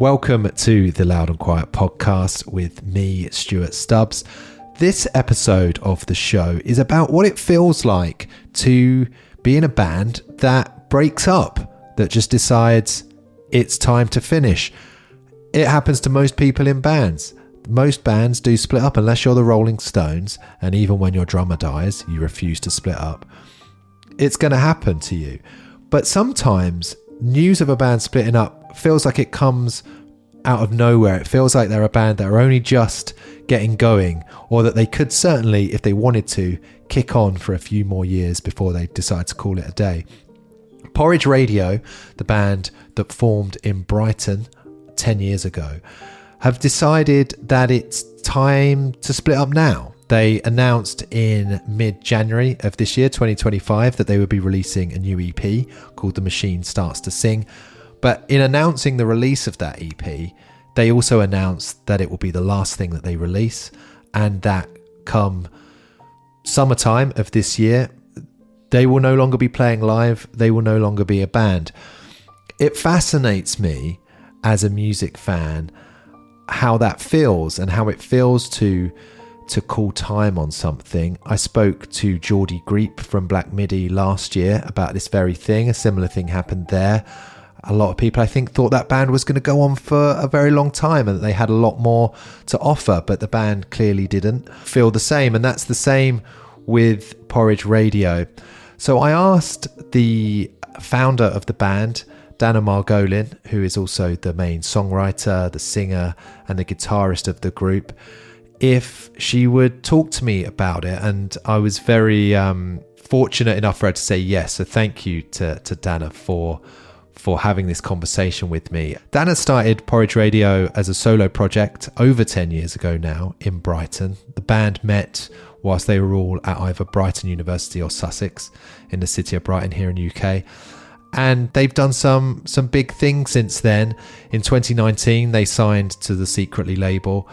Welcome to the Loud and Quiet podcast with me, Stuart Stubbs. This episode of the show is about what it feels like to be in a band that breaks up, that just decides it's time to finish. It happens to most people in bands. Most bands do split up unless you're the Rolling Stones, and even when your drummer dies, you refuse to split up. It's going to happen to you. But sometimes news of a band splitting up feels like it comes out of nowhere. It feels like they're a band that are only just getting going, or that they could certainly, if they wanted to, kick on for a few more years before they decide to call it a day. Porridge Radio, the band that formed in Brighton 10 years ago, have decided that it's time to split up now. They announced in mid-January of this year, 2025, that they would be releasing a new EP called The Machine Starts to Sing. But in announcing the release of that EP, they also announced that it will be the last thing that they release, and that come summertime of this year, they will no longer be playing live. They will no longer be a band. It fascinates me as a music fan how that feels and how it feels to call time on something. I spoke to Geordie Greep from Black Midi last year about this very thing. A similar thing happened there. A lot of people, I think, thought that band was going to go on for a very long time and that they had a lot more to offer, but the band clearly didn't feel the same. And that's the same with Porridge Radio. So I asked the founder of the band, Dana Margolin, who is also the main songwriter, the singer, and the guitarist of the group, if she would talk to me about it. And I was very fortunate enough for her to say yes. So thank you to Dana for having this conversation with me. Dana started Porridge Radio as a solo project over 10 years ago now in Brighton. The band met whilst they were all at either Brighton University or Sussex in the city of Brighton here in the UK. And they've done some big things since then. In 2019, they signed to the Secretly label.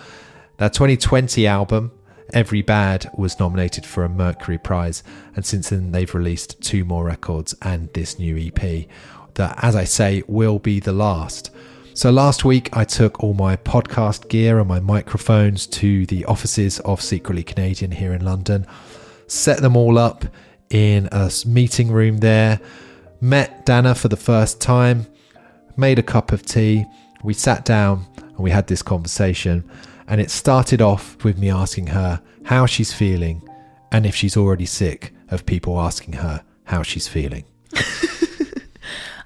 Their 2020 album, Every Bad, was nominated for a Mercury Prize. And since then, they've released 2 more records and this new EP that, as I say, will be the last. So last week, I took all my podcast gear and my microphones to the offices of Secretly Canadian here in London, set them all up in a meeting room there, met Dana for the first time, made a cup of tea, we sat down and we had this conversation. And it started off with me asking her how she's feeling and if she's already sick of people asking her how she's feeling.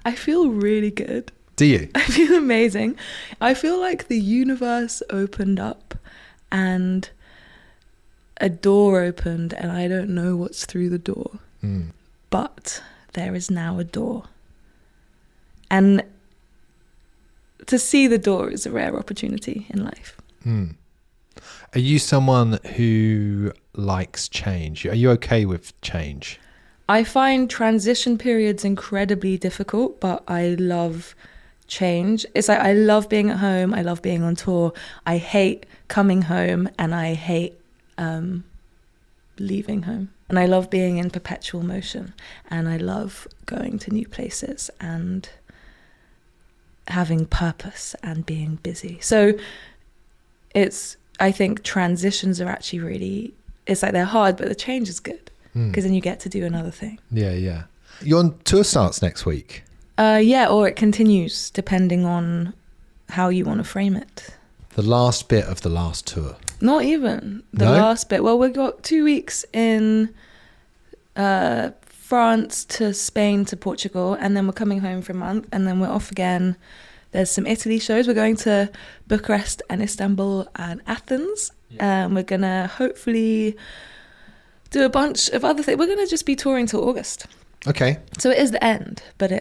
I feel really good. Do you? I feel amazing. I feel like the universe opened up and a door opened and I don't know what's through the door. But there is now a door. And to see the door is a rare opportunity in life. Are you someone who likes change? Are you okay with change? I find transition periods incredibly difficult, but I love change. It's like I love being at home. I love being on tour. I hate coming home and I hate leaving home. And I love being in perpetual motion. And I love going to new places and having purpose and being busy. So I think transitions are actually really, it's like they're hard, but the change is good because then you get to do another thing. Yeah. Your tour starts next week. Or it continues depending on how you want to frame it. The last bit of the last tour. Not even the last bit. Well, we've got 2 weeks in France to Spain to Portugal, and then we're coming home for a month, and then we're off again. There's some Italy shows. We're going to Bucharest and Istanbul and Athens. We're going to hopefully do a bunch of other things. We're going to just be touring till August. Okay. So it is the end, but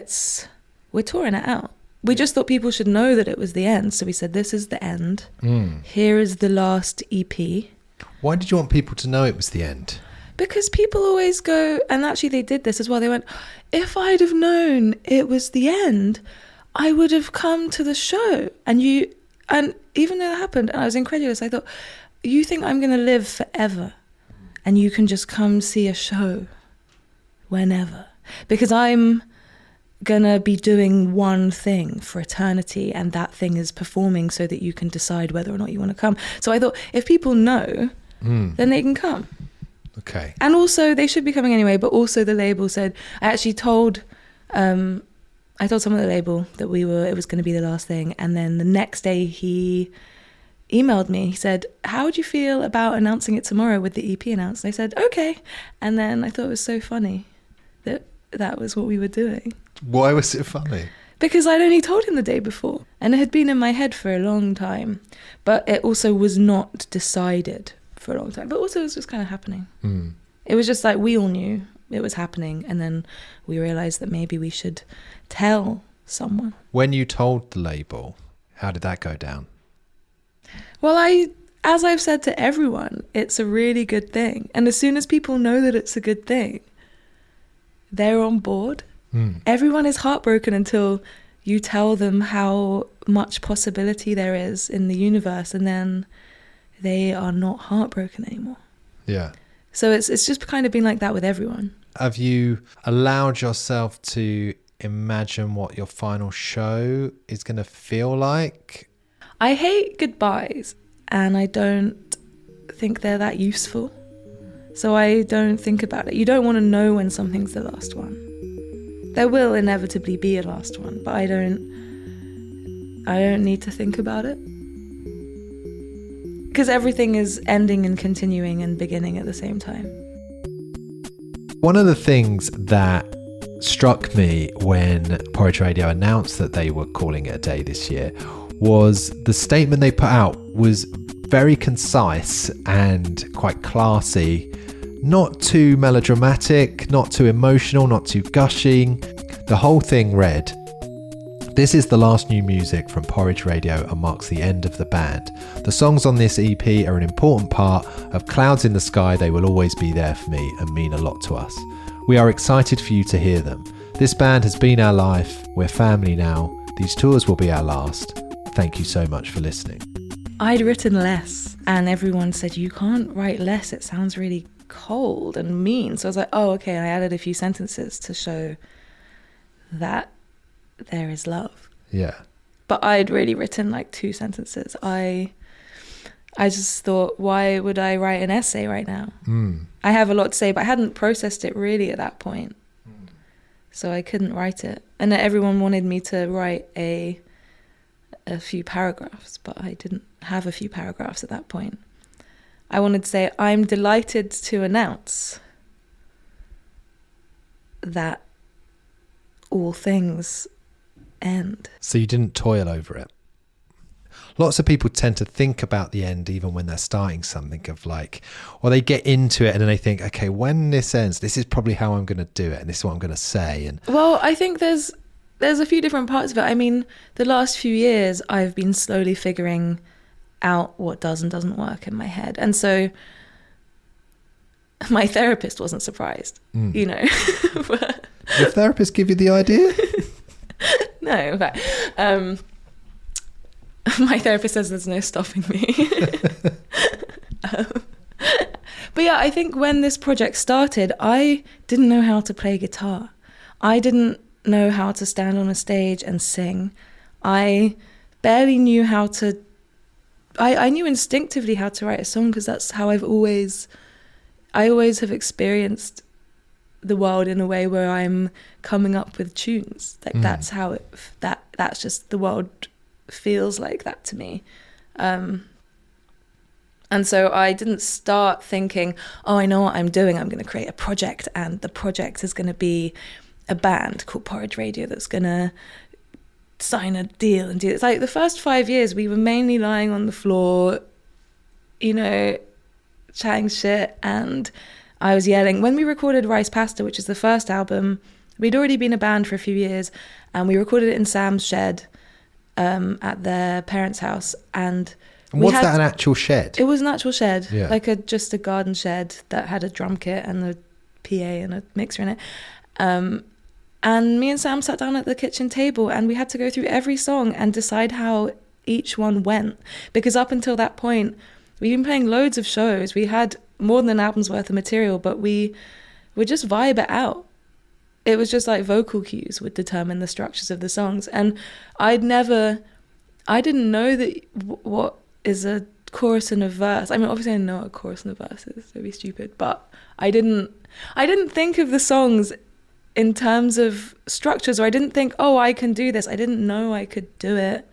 we're touring it out. We just thought people should know that it was the end. So we said, this is the end. Here is the last EP. Why did you want people to know it was the end? Because people always go, and actually they did this as well. They went, if I'd have known it was the end, I would have come to the show. And even though that happened, and I was incredulous, I thought, you think I'm going to live forever and you can just come see a show whenever? Because I'm gonna be doing one thing for eternity, and that thing is performing so that you can decide whether or not you want to come. So I thought, if people know, then they can come. Okay. And also, they should be coming anyway, but also the label said, I actually told someone at the label that it was going to be the last thing, and then the next day he emailed me. He said, how would you feel about announcing it tomorrow with the EP announced? And I said, okay. And then I thought it was so funny that was what we were doing. Why was it funny? Because I'd only told him the day before, and it had been in my head for a long time, but it also was not decided for a long time, but also it was just kind of happening. It was just like, we all knew it was happening, and then we realized that maybe we should tell someone. When you told the label, how did that go down? Well, as I've said to everyone, it's a really good thing, and as soon as people know that it's a good thing, they're on board. Everyone is heartbroken until you tell them how much possibility there is in the universe, and then they are not heartbroken anymore. Yeah. So it's just kind of been like that with everyone. Have you allowed yourself to imagine what your final show is going to feel like? I hate goodbyes, and I don't think they're that useful. So I don't think about it. You don't want to know when something's the last one. There will inevitably be a last one, but I don't need to think about it. Because everything is ending and continuing and beginning at the same time. One of the things that struck me when Porridge Radio announced that they were calling it a day this year was the statement they put out was very concise and quite classy. Not too melodramatic, not too emotional, not too gushing. The whole thing read, "This is the last new music from Porridge Radio and marks the end of the band. The songs on this EP are an important part of Clouds in the Sky. They will always be there for me and mean a lot to us. We are excited for you to hear them. This band has been our life. We're family now. These tours will be our last. Thank you so much for listening." I'd written less, and everyone said, you can't write less. It sounds really cold and mean. So I was like, oh, okay. And I added a few sentences to show that there is love. Yeah. But I'd really written like 2 sentences. I just thought, why would I write an essay right now? I have a lot to say, but I hadn't processed it really at that point. So I couldn't write it. And everyone wanted me to write a few paragraphs, but I didn't have a few paragraphs at that point. I wanted to say, I'm delighted to announce that all things end. So you didn't toil over it. Lots of people tend to think about the end even when they're starting something, of like, or they get into it and then they think, okay, when this ends, this is probably how I'm going to do it, and this is what I'm going to say. And well, I think there's a few different parts of it. I mean, the last few years I've been slowly figuring out what does and doesn't work in my head, and so my therapist wasn't surprised. You know. But your therapist give you the idea? No, in fact, my therapist says there's no stopping me. But yeah, I think when this project started, I didn't know how to play guitar. I didn't know how to stand on a stage and sing. I barely knew how to... I knew instinctively how to write a song, because that's how I always have experienced the world, in a way where I'm coming up with tunes. Like that's how that's just the world feels like that to me. And so I didn't start thinking, oh, I know what I'm doing. I'm going to create a project, and the project is going to be a band called Porridge Radio that's going to sign a deal and do it. It's like the first 5 years we were mainly lying on the floor, you know, chatting shit, and I was yelling. When we recorded Rice Pasta, which is the first album, we'd already been a band for a few years, and we recorded it in Sam's shed at their parents' house. And was that an actual shed? It was an actual shed, yeah. Like just a garden shed that had a drum kit and a PA and a mixer in it. And me and Sam sat down at the kitchen table, and we had to go through every song and decide how each one went. Because up until that point, we'd been playing loads of shows. We had more than an album's worth of material, but we would just vibe it out. it was just like vocal cues would determine the structures of the songs. And I didn't know that what is a chorus and a verse. I mean, obviously I know what a chorus and a verse is, it'd be stupid, but I didn't think of the songs in terms of structures, or I didn't think, oh, I can do this. I didn't know I could do it.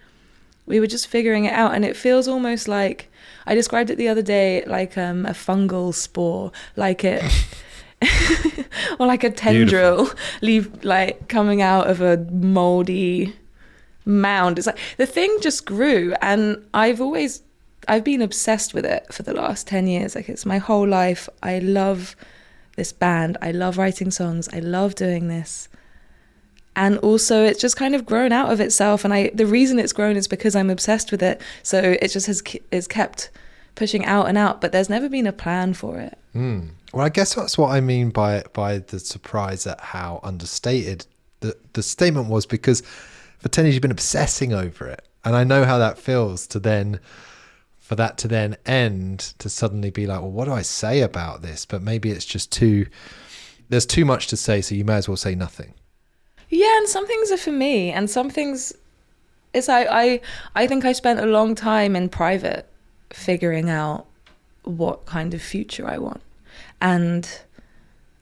We were just figuring it out, and it feels almost like, I described it the other day, like a fungal spore, like it, or like a tendril like coming out of a moldy mound. It's like the thing just grew, and I've been obsessed with it for the last 10 years. Like, it's my whole life. I love this band. I love writing songs. I love doing this. And also it's just kind of grown out of itself. And the reason it's grown is because I'm obsessed with it. So it just is kept pushing out and out, but there's never been a plan for it. Well, I guess that's what I mean by the surprise at how understated the statement was, because for 10 years you've been obsessing over it. And I know how that feels for that to then end, to suddenly be like, well, what do I say about this? But maybe it's just there's too much to say, so you may as well say nothing. Yeah, and some things are for me, and some things, it's like, I think I spent a long time in private figuring out what kind of future I want. And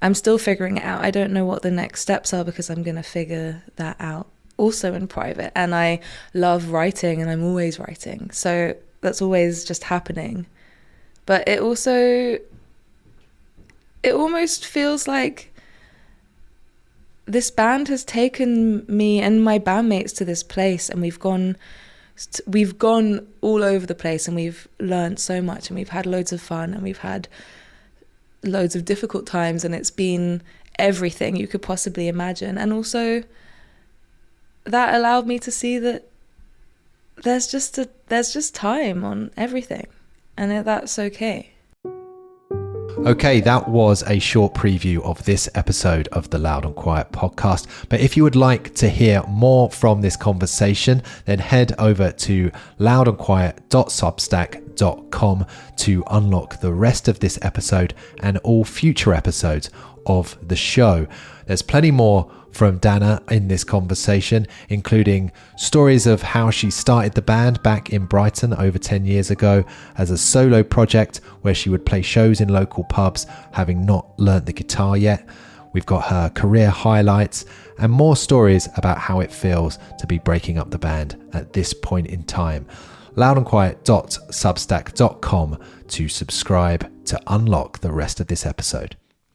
I'm still figuring it out. I don't know what the next steps are, because I'm going to figure that out also in private. And I love writing, and I'm always writing. So that's always just happening. But it almost feels like this band has taken me and my bandmates to this place, and we've gone all over the place, and we've learned so much, and we've had loads of fun, and we've had loads of difficult times, and it's been everything you could possibly imagine. And also that allowed me to see that there's just time on everything, and that's okay. Okay, that was a short preview of this episode of the Loud and Quiet podcast. But if you would like to hear more from this conversation, then head over to loudandquiet.substack.com to unlock the rest of this episode and all future episodes of the show. There's plenty more from Dana in this conversation, including stories of how she started the band back in Brighton over 10 years ago as a solo project where she would play shows in local pubs, having not learnt the guitar yet. We've got her career highlights and more stories about how it feels to be breaking up the band at this point in time. loudandquiet.substack.com to subscribe to unlock the rest of this episode.